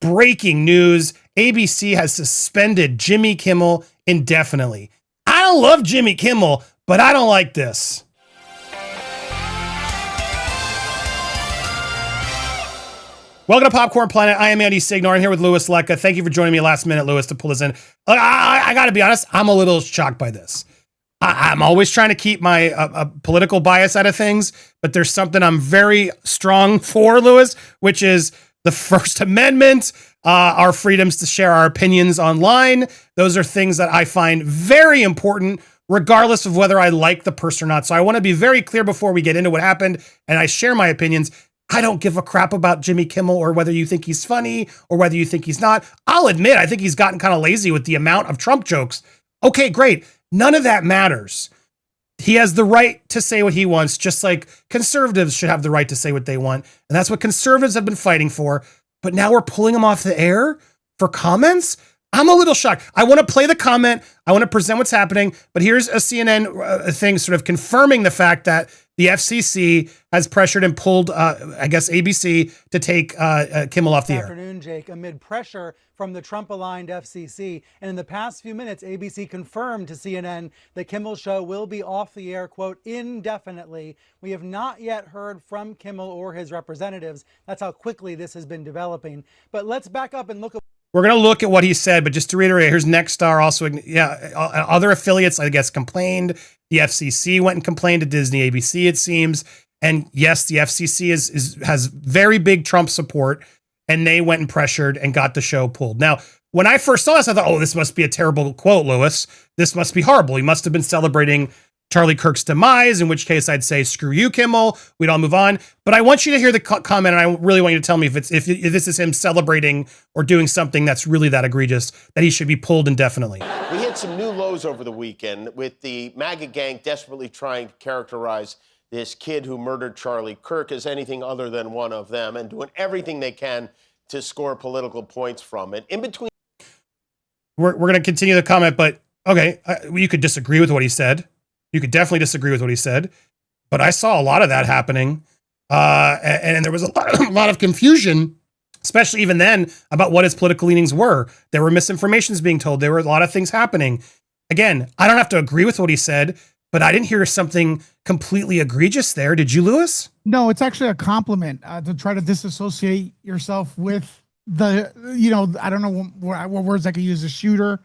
breaking news. ABC has suspended Jimmy Kimmel indefinitely. I don't love Jimmy Kimmel, but I don't like this. Welcome to Popcorn Planet. I am Andy Signore. I'm here with Louis Lecca. Thank you for joining me last minute, Louis, to pull this in. I got to be honest, I'm a little shocked by this. I'm always trying to keep my political bias out of things, but there's something I'm very strong for, Louis, which is the First Amendment, our freedoms to share our opinions online. Those are things that I find very important, regardless of whether I like the person or not. So I want to be very clear before we get into what happened, and I share my opinions. I don't give a crap about Jimmy Kimmel or whether you think he's funny or whether you think he's not. I'll admit, I think he's gotten kind of lazy with the amount of Trump jokes. Okay, great. None of that matters. He has the right to say what he wants, just like conservatives should have the right to say what they want. And that's what conservatives have been fighting for. But now we're pulling him off the air for comments? I'm a little shocked. I want to play the comment. I want to present what's happening. But here's a CNN thing sort of confirming the fact that the FCC has pressured and pulled, I guess, ABC to take Kimmel off the air. Afternoon, Jake, amid pressure from the Trump-aligned FCC. And in the past few minutes, ABC confirmed to CNN the Kimmel show will be off the air, quote, indefinitely. We have not yet heard from Kimmel or his representatives. That's how quickly this has been developing. But let's back up and look at... We're going to look at what he said, but just to reiterate, here's Nexstar also, other affiliates, I guess, complained. The FCC went and complained to Disney, ABC, it seems. And yes, the FCC has very big Trump support, and they went and pressured and got the show pulled. Now, when I first saw this, I thought, oh, this must be a terrible quote, Louis. This must be horrible. He must have been celebrating Charlie Kirk's demise, in which case I'd say, screw you, Kimmel. We'd all move on. But I want you to hear the comment, and I really want you to tell me if this is him celebrating or doing something that's really that egregious that he should be pulled indefinitely. We hit some new lows over the weekend with the MAGA gang desperately trying to characterize this kid who murdered Charlie Kirk as anything other than one of them and doing everything they can to score political points from it. In between... We're going to continue the comment, but okay, you could disagree with what he said. You could definitely disagree with what he said, but I saw a lot of that happening. And there was a lot of confusion, especially even then, about what his political leanings were. There were misinformations being told. There were a lot of things happening. Again, I don't have to agree with what he said, but I didn't hear something completely egregious there. Did you, Louis? No, it's actually a compliment to try to disassociate yourself with the, I don't know what words I could use, a shooter.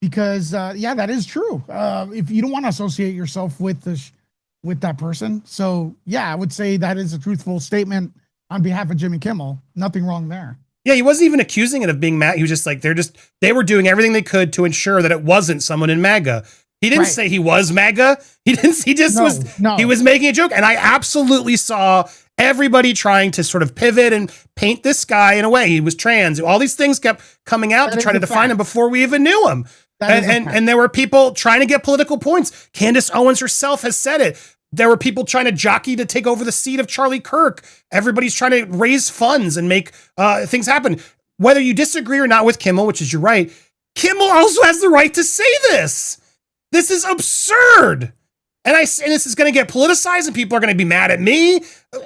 Because yeah, that is true. If you don't want to associate yourself with that person, so yeah, I would say that is a truthful statement on behalf of Jimmy Kimmel. Nothing wrong there. Yeah, he wasn't even accusing it of being mad. He was just like they were doing everything they could to ensure that it wasn't someone in MAGA. He didn't say he was MAGA. He was making a joke, and I absolutely saw everybody trying to sort of pivot and paint this guy in a way. He was trans. All these things kept coming out to try to define him before we even knew him. And there were people trying to get political points. Candace Owens herself has said it. There were people trying to jockey to take over the seat of Charlie Kirk. Everybody's trying to raise funds and make things happen. Whether you disagree or not with Kimmel, which is your right, Kimmel also has the right to say this. This is absurd. And this is going to get politicized and people are going to be mad at me.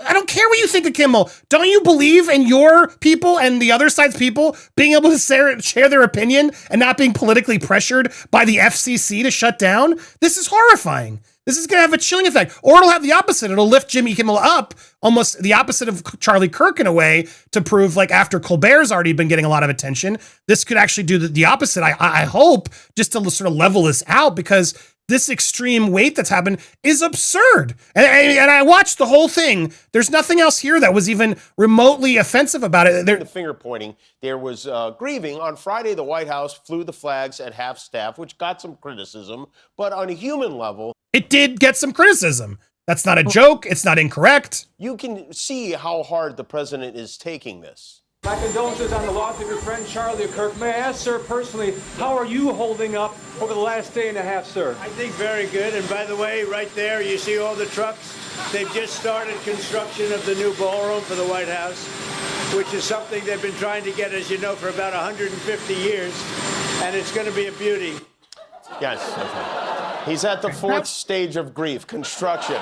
I don't care what you think of Kimmel. Don't you believe in your people and the other side's people being able to share their opinion and not being politically pressured by the FCC to shut down? This is horrifying. This is going to have a chilling effect. Or it'll have the opposite. It'll lift Jimmy Kimmel up, almost the opposite of Charlie Kirk in a way, to prove like after Colbert's already been getting a lot of attention, this could actually do the opposite. I hope, just to sort of level this out, because this extreme weight that's happened is absurd. And I watched the whole thing. There's nothing else here that was even remotely offensive about it. The finger pointing. There was grieving. On Friday, the White House flew the flags at half staff, which got some criticism. But on a human level, it did get some criticism. That's not a joke. It's not incorrect. You can see how hard the president is taking this. My condolences on the loss of your friend Charlie Kirk. May I ask, sir, personally, how are you holding up over the last day and a half, sir? I think very good. And by the way, right there, you see all the trucks? They've just started construction of the new ballroom for the White House, which is something they've been trying to get, as you know, for about 150 years. And it's going to be a beauty. Yes. Okay. He's at the fourth stage of grief, construction.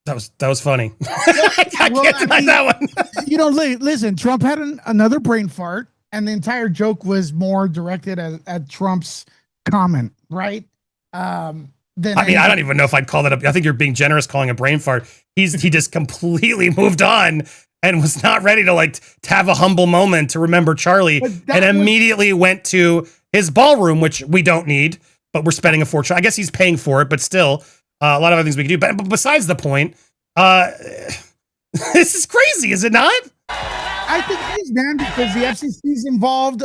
That was funny. I can't deny that one. Listen, Trump had another brain fart, and the entire joke was more directed at Trump's comment, right? I don't even know if I'd call that I think you're being generous calling a brain fart. He just completely moved on and was not ready to have a humble moment to remember Charlie, and immediately went to his ballroom, which we don't need, but we're spending a fortune. I guess he's paying for it, but still, a lot of other things we can do. But besides the point, this is crazy, is it not? I think it is, man, because the FCC's involved.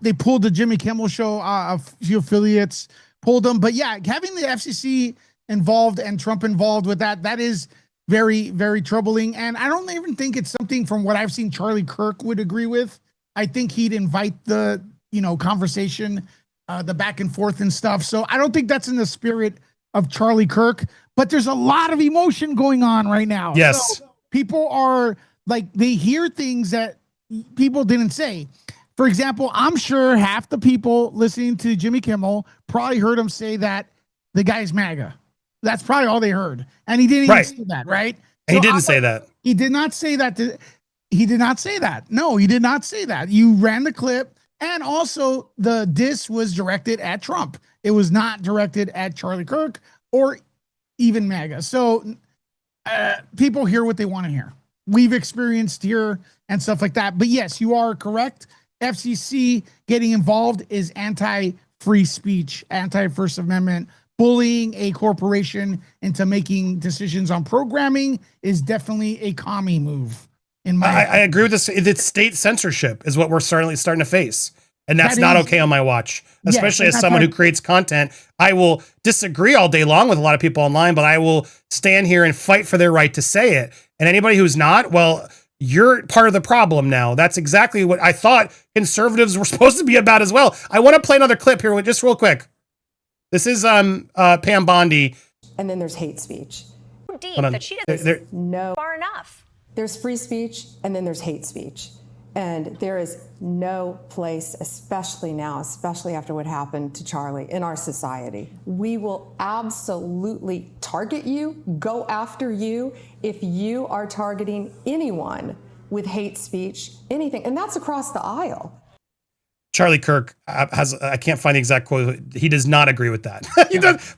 They pulled the Jimmy Kimmel show. A few affiliates pulled them, but yeah, having the FCC involved and Trump involved with that is very, very troubling. And I don't even think it's something from what I've seen Charlie Kirk would agree with. I think he'd invite the conversation, the back and forth and stuff. So I don't think that's in the spirit of Charlie Kirk, but there's a lot of emotion going on right now. Yes. So people are they hear things that people didn't say. For example, I'm sure half the people listening to Jimmy Kimmel probably heard him say that the guy's MAGA. That's probably all they heard. And he didn't even say that, right? And he didn't say that. He did not say that. He did not say that. No, he did not say that. You ran the clip. And also the diss was directed at Trump. It was not directed at Charlie Kirk or even MAGA. So people hear what they want to hear. We've experienced here and stuff like that. But yes, you are correct. FCC getting involved is anti-free speech, anti-First Amendment. Bullying a corporation into making decisions on programming is definitely a commie move. I agree with this. It's state censorship is what we're starting to face. And that's not okay on my watch, especially as someone who creates content. I will disagree all day long with a lot of people online, but I will stand here and fight for their right to say it. And anybody who's not, well, you're part of the problem now. That's exactly what I thought conservatives were supposed to be about as well. I want to play another clip here just real quick. This is Pam Bondi. And then there's hate speech. Deep that she doesn't know far enough. There's free speech, and then there's hate speech. And there is no place, especially now, especially after what happened to Charlie in our society. We will absolutely target you, go after you, if you are targeting anyone with hate speech, anything. And that's across the aisle. Charlie Kirk I can't find the exact quote. He does not agree with that.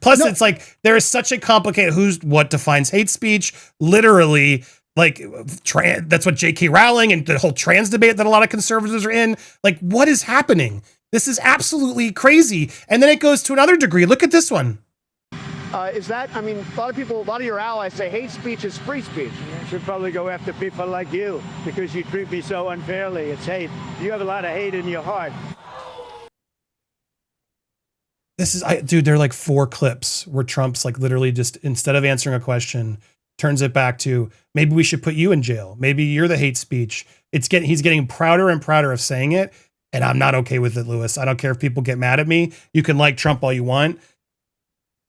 Plus, it's there is such a complicated what defines hate speech. Literally, that's what J.K. Rowling and the whole trans debate that a lot of conservatives are in. What is happening? This is absolutely crazy. And then it goes to another degree. Look at this one. A lot of your allies say hate speech is free speech. You should probably go after people like you because you treat me so unfairly. It's hate. You have a lot of hate in your heart. There are 4 clips where Trump's literally just, instead of answering a question, turns it back to, maybe we should put you in jail. Maybe you're the hate speech. He's getting prouder and prouder of saying it. And I'm not okay with it, Lewis. I don't care if people get mad at me. You can like Trump all you want.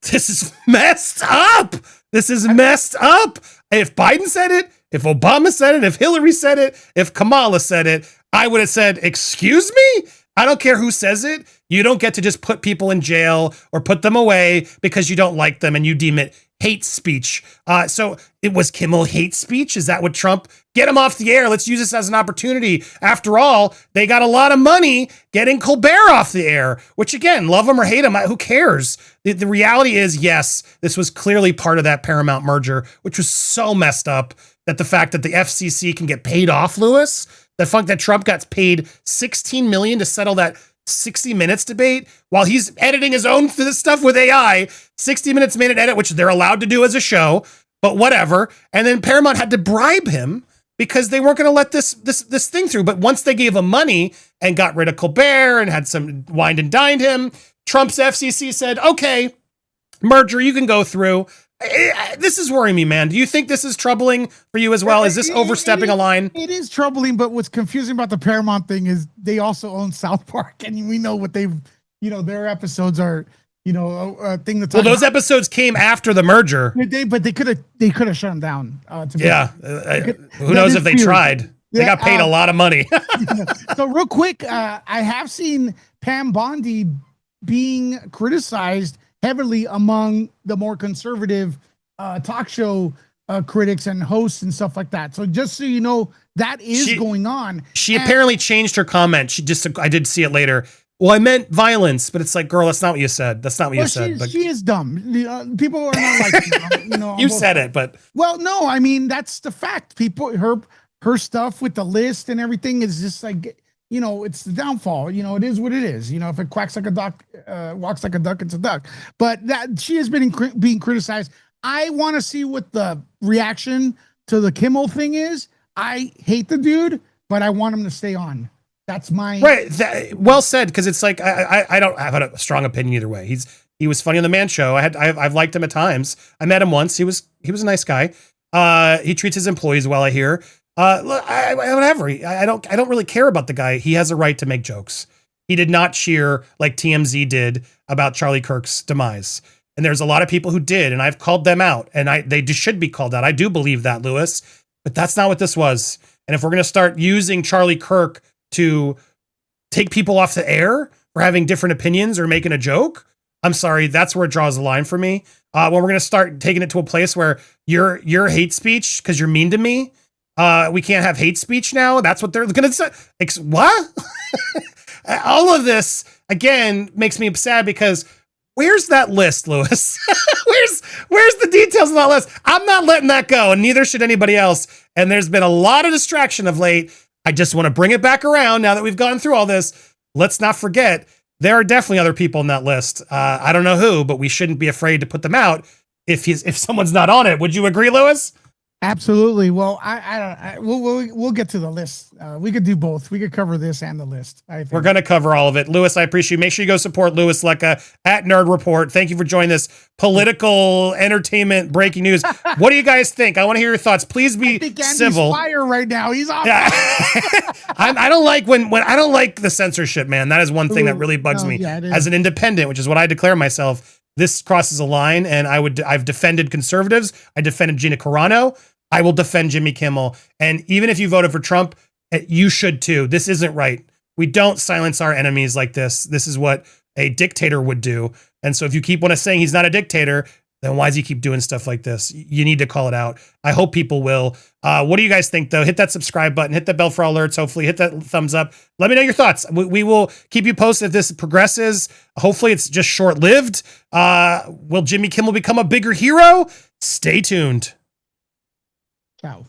This is messed up. This is messed up. If Biden said it, if Obama said it, if Hillary said it, if Kamala said it, I would have said, excuse me? I don't care who says it. You don't get to just put people in jail or put them away because you don't like them and you deem it hate speech. So it was Kimmel hate speech. Is that what Trump? Get him off the air. Let's use this as an opportunity. After all, they got a lot of money getting Colbert off the air, which again, love him or hate him, who cares? The reality is, yes, this was clearly part of that Paramount merger, which was so messed up that the fact that the FCC can get paid off, Lewis, the fact that Trump got paid $16 million to settle that 60 Minutes debate while he's editing his own stuff with AI, 60 Minutes made an edit, which they're allowed to do as a show, but whatever. And then Paramount had to bribe him because they weren't going to let this thing through. But once they gave him money and got rid of Colbert and had some wined and dined him, Trump's FCC said, okay, merger, you can go through. This is worrying me, man. Do you think this is troubling for you as well? Is this overstepping a line? It is troubling, but what's confusing about the Paramount thing is they also own South Park, and we know what they've, their episodes are, a thing that's. Well, those episodes came after the merger. But they could have shut them down. Who knows if they tried? They got paid a lot of money. So real quick, I have seen Pam Bondi being criticized heavily among the more conservative talk show critics and hosts and stuff like that. So just so you know, that is going on. She apparently changed her comment. I did see it later. Well, I meant violence, but it's like, girl, that's not what you said. That's not what you said. But she is dumb. People are not like, you said it, but well, no, I mean, that's the fact. People, her stuff with the list and everything is just like, it's the downfall. It is what it is. If it quacks like a duck, walks like a duck, it's a duck. But that she has been being criticized. I want to see what the reaction to the Kimmel thing is. I hate the dude, but I want him to stay on. That's my right. Well said, because it's like I don't have a strong opinion either way. He was funny on the Man Show. I've liked him at times. I met him once. He was a nice guy. He treats his employees well, I hear. Whatever. I don't really care about the guy. He has a right to make jokes. He did not cheer like TMZ did about Charlie Kirk's demise. And there's a lot of people who did, and I've called them out, and they should be called out. I do believe that, Lewis, but that's not what this was. And if we're going to start using Charlie Kirk to take people off the air for having different opinions or making a joke, I'm sorry, that's where it draws the line for me. When we're going to start taking it to a place where you're hate speech because you're mean to me, we can't have hate speech now. That's what they're going to say. What? All of this, again, makes me sad because where's that list, Lewis? Where's the details of that list? I'm not letting that go, and neither should anybody else. And there's been a lot of distraction of late. I just want to bring it back around now that we've gone through all this. Let's not forget, there are definitely other people in that list. I don't know who, but we shouldn't be afraid to put them out if someone's not on it. Would you agree, Lewis? Absolutely. Well, we'll get to the list. We could do both. We could cover this and the list. We're going to cover all of it. Lewis, I appreciate you. Make sure you go support Lewis Lecca at Nerd Report. Thank you for joining this political entertainment breaking news. What do you guys think? I want to hear your thoughts. Please be civil. Andy's fire right now. He's off. Yeah. I don't like when I don't like the censorship, man. That is one thing that really bugs me as an independent, which is what I declare myself. This crosses a line, and I've defended conservatives. I defended Gina Carano. I will defend Jimmy Kimmel. And even if you voted for Trump, you should too. This isn't right. We don't silence our enemies like this. This is what a dictator would do. And so if you keep saying he's not a dictator, then why does he keep doing stuff like this? You need to call it out. I hope people will. What do you guys think, though? Hit that subscribe button. Hit the bell for alerts. Hopefully, hit that thumbs up. Let me know your thoughts. We will keep you posted if this progresses. Hopefully, it's just short-lived. Will Jimmy Kimmel become a bigger hero? Stay tuned. Ciao.